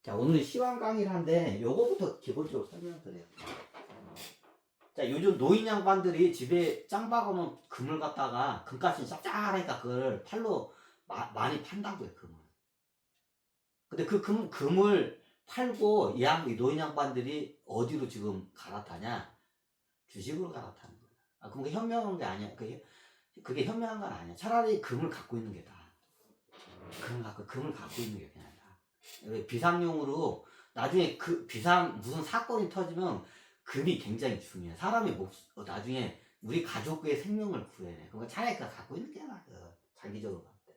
자, 오늘 시황 강의를 하는데 요거부터 기본적으로 설명드려요. 자, 요즘 노인 양반들이 집에 짱 박아놓은 금을 갖다가 금값이 짭짤하니까 그걸 팔로 많이 판다고요, 금을. 근데 그 금을 팔고 이 노인 양반들이 어디로 지금 갈아타냐? 주식으로 갈아타는 거야. 아, 그럼 그게 현명한 게 아니야. 그게 현명한 건 아니야. 차라리 금을 갖고 있는 게 나아. 금을 갖고 있는 게 그냥 나아. 왜 비상용으로 나중에 무슨 사건이 터지면 금이 굉장히 중요해. 사람이 나중에 우리 가족의 생명을 구해내. 그러니까 차라리 갖고 있는 게 나아. 장기적으로 봤을 때.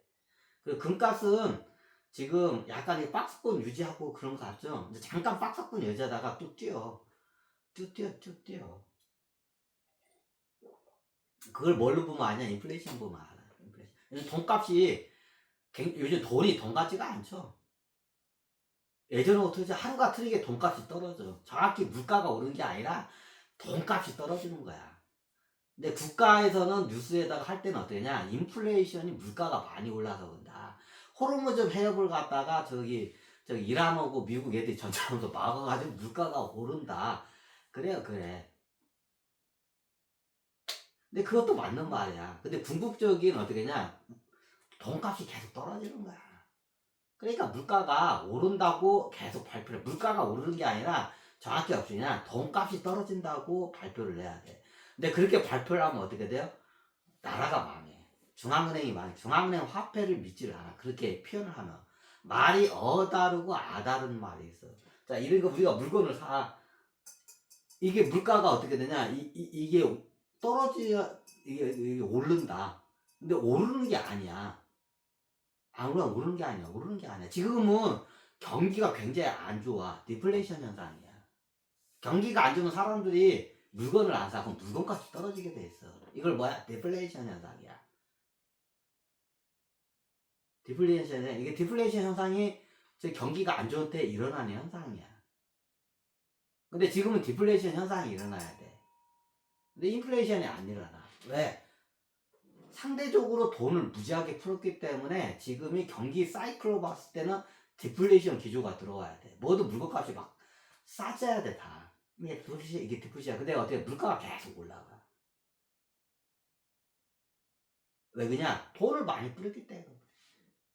그리고 금값은 지금 약간 이 박스권 유지하고 그런 거 같죠? 이제 잠깐 박스권 유지하다가 뚝 뛰어. 뚝 뛰어. 그걸 뭘로 보면 아냐? 인플레이션 보면 알아. 인플레이션. 돈값이 요즘 돈이 돈 같지가 않죠. 예전에 어떻게 하루가 틀리게 돈값이 떨어져. 정확히 물가가 오른 게 아니라 돈값이 떨어지는 거야. 근데 국가에서는 뉴스에다가 할 때는 어떠냐? 인플레이션이 물가가 많이 올라서 그런다. 호르무즈 해협을 갖다가 저기 이란하고 미국 애들이 전쟁하면서 막아가지고 물가가 오른다. 그래요, 그래. 근데 그것도 맞는 말이야. 근데 궁극적인 어떻게냐? 돈값이 계속 떨어지는 거야. 그러니까 물가가 오른다고 계속 발표를 해. 물가가 오르는 게 아니라 정확히 없으냐 돈값이 떨어진다고 발표를 해야 돼. 근데 그렇게 발표를 하면 어떻게 돼요? 나라가 망해. 중앙은행이 망해. 중앙은행 화폐를 믿지를 않아. 그렇게 표현을 하면 말이 어다르고 아다른 말이 있어. 자, 이런 거 우리가 물건을 사. 이게 물가가 어떻게 되냐? 이게 떨어지야 이게 오른다. 근데 오르는 게 아니야. 아무나 오르는 게 아니야. 오르는 게 아니야. 지금은 경기가 굉장히 안 좋아. 디플레이션 현상이야. 경기가 안 좋으면 사람들이 물건을 안 사고 물건값이 떨어지게 돼 있어. 이걸 뭐야? 디플레이션 현상이야. 디플레이션 현상. 이게 디플레이션 현상이 경기가 안 좋을 때 일어나는 현상이야. 근데 지금은 디플레이션 현상이 일어나야 돼. 근데 인플레이션이 안 일어나. 왜? 상대적으로 돈을 무지하게 풀었기 때문에 지금이 경기 사이클로 봤을 때는 디플레이션 기조가 들어와야 돼. 모두 물건값이 막 싸져야 돼, 다. 이게 디플레이션. 근데 어떻게 물가가 계속 올라가. 왜 그냥 돈을 많이 뿌렸기 때문에.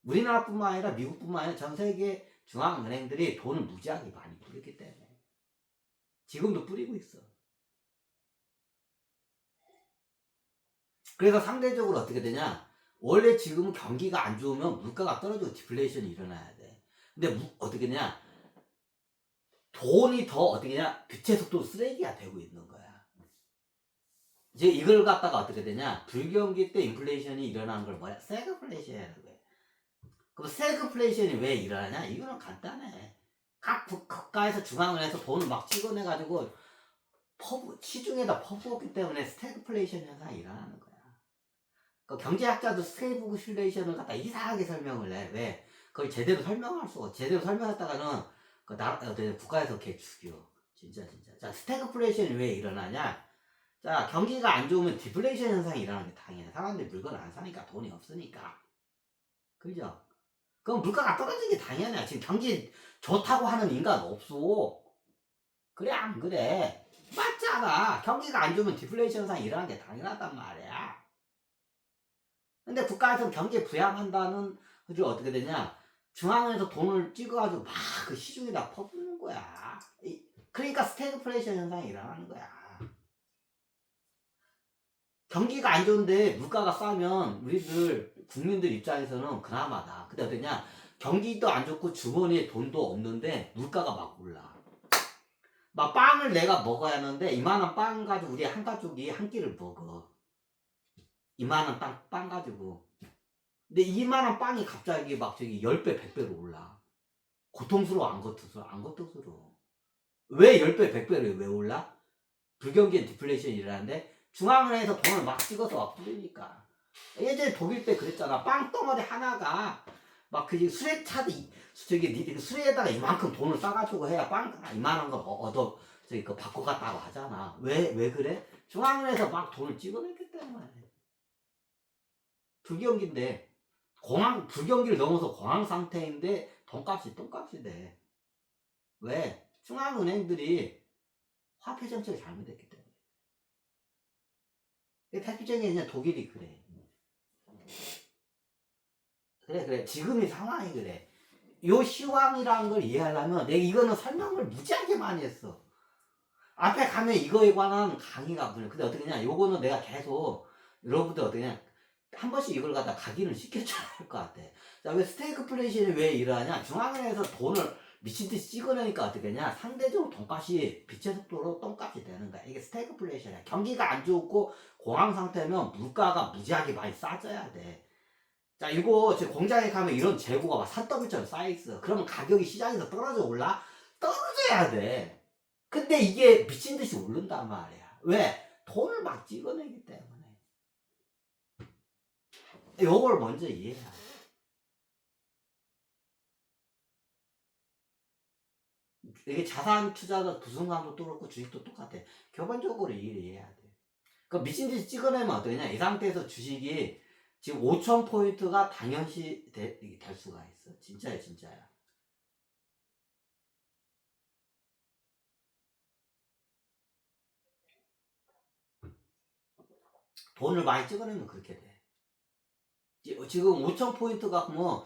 우리나라뿐만 아니라 미국뿐만 아니라 전 세계 중앙은행들이 돈을 무지하게 많이 뿌렸기 때문에. 지금도 뿌리고 있어. 그래서 상대적으로 어떻게 되냐? 원래 지금은 경기가 안 좋으면 물가가 떨어지고 디플레이션이 일어나야 돼. 근데 어떻게 되냐? 돈이 더 어떻게 되냐? 빛의 속도로 쓰레기가 되고 있는 거야. 이제 이걸 갖다가 어떻게 되냐? 불경기 때 인플레이션이 일어나는 걸 뭐야? 세그플레이션이라고 해. 그럼 세그플레이션이 왜 일어나냐? 이거는 간단해. 각 국가에서 중앙은행에서 돈을 막 찍어내가지고 시중에다 퍼부었기 때문에 스태그플레이션 현상이 일어나는 거야. 그 경제학자도 스태그플레이션을 갖다 이상하게 설명을 해. 왜? 그걸 제대로 설명할 수 없어. 제대로 설명했다가는 국가에서 걔 죽여. 진짜. 자, 스태그플레이션이 왜 일어나냐? 자, 경기가 안 좋으면 디플레이션 현상이 일어나는 게 당연해. 사람들이 물건을 안 사니까 돈이 없으니까. 그죠? 그럼 물가가 떨어지는 게 당연해. 지금 경기 좋다고 하는 인간 없어. 그래, 안 그래? 맞잖아. 경기가 안 좋으면 디플레이션 현상이 일어나는 게 당연하단 말이야. 근데 국가에서 경제 부양한다는 그게 어떻게 되냐? 중앙에서 돈을 찍어가지고 막 그 시중에다 퍼붓는 거야. 그러니까 스태그플레이션 현상이 일어나는 거야. 경기가 안 좋은데 물가가 싸면 우리들 국민들 입장에서는 그나마다. 근데 어떠냐? 경기도 안 좋고 주머니에 돈도 없는데 물가가 막 올라. 막 빵을 내가 먹어야 하는데 이만한 빵 가지고 우리 한 가족이 한 끼를 먹어. 이만한 빵 가지고. 근데 이만한 빵이 갑자기 막 저기 10배, 100배로 올라. 고통스러워, 안 고통스러워? 안 고통스러워. 왜 10배, 100배로 왜 올라? 불경기엔 디플레이션이 일어나는데 중앙은행에서 돈을 막 찍어서 막 뿌리니까. 예전에 독일 때 그랬잖아. 빵 덩어리 하나가 막 그 수레차도 수레에다가 이만큼 돈을 싸가지고 해야 빵 이만한 거 얻어 저기 그 바꿔 갔다고 하잖아. 왜 그래? 중앙은행에서 막 돈을 찍어냈기 때문에. 불경기인데 불경기를 넘어서 공황 상태인데 돈값이 돼. 왜? 중앙은행들이 화폐 정책을 잘못했기 때문에. 대표적인 그냥 독일이 그래. 그래. 지금의 상황이 그래. 요 시황이라는 걸 이해하려면 내가 이거는 설명을 무지하게 많이 했어. 앞에 가면 이거에 관한 강의가 없어요. 근데 어떻게 냐 요거는 내가 계속 여러분들 어떻게 냐 한 번씩 이걸 갖다 각인을 시켜줘야 할 것 같아. 자, 왜 스태그플레이션이 왜 일어나냐? 중앙은행에서 돈을 미친듯이 찍어내니까 어떻게 되냐? 상대적으로 돈값이 빛의 속도로 똥값이 되는 거야. 이게 스태그플레이션이야. 경기가 안 좋고 공황 상태면 물가가 무지하게 많이 싸져야 돼. 자, 이거 제 공장에 가면 이런 재고가 막 산더미처럼 쌓여있어. 그러면 가격이 시장에서 떨어져 올라? 떨어져야 돼. 근데 이게 미친듯이 오른단 말이야. 왜? 돈을 막 찍어내기 때문에. 요걸 먼저 이해해야 돼. 이게 자산 투자도 부동산도 그렇고 주식도 똑같아. 기본적으로 이해해야 돼. 그 미친듯이 찍어내면 어떠냐? 이 상태에서 주식이 지금 5,000포인트가 당연시 될 수가 있어. 진짜야, 진짜야. 돈을 많이 찍어내면 그렇게 돼. 지금 5,000포인트가 뭐,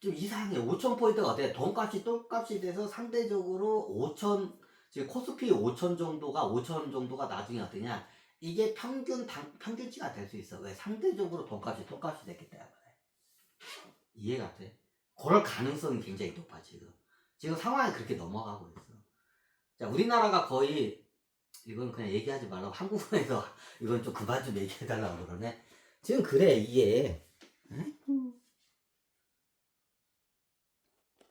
좀 이상해. 5,000포인트가 어때? 돈값이 똥값이 돼서 상대적으로 5,000, 지금 코스피 5,000 정도가, 5,000 정도가 나중에 어떠냐? 이게 평균치가 될 수 있어. 왜? 상대적으로 돈값이 똥값이 됐기 때문에. 이해가 돼? 그럴 가능성이 굉장히 높아, 지금. 지금 상황이 그렇게 넘어가고 있어. 자, 우리나라가 거의, 이건 그냥 얘기하지 말라고 한국에서 이건 좀 그만 좀 얘기해달라고 그러네. 지금 그래, 이게. 응?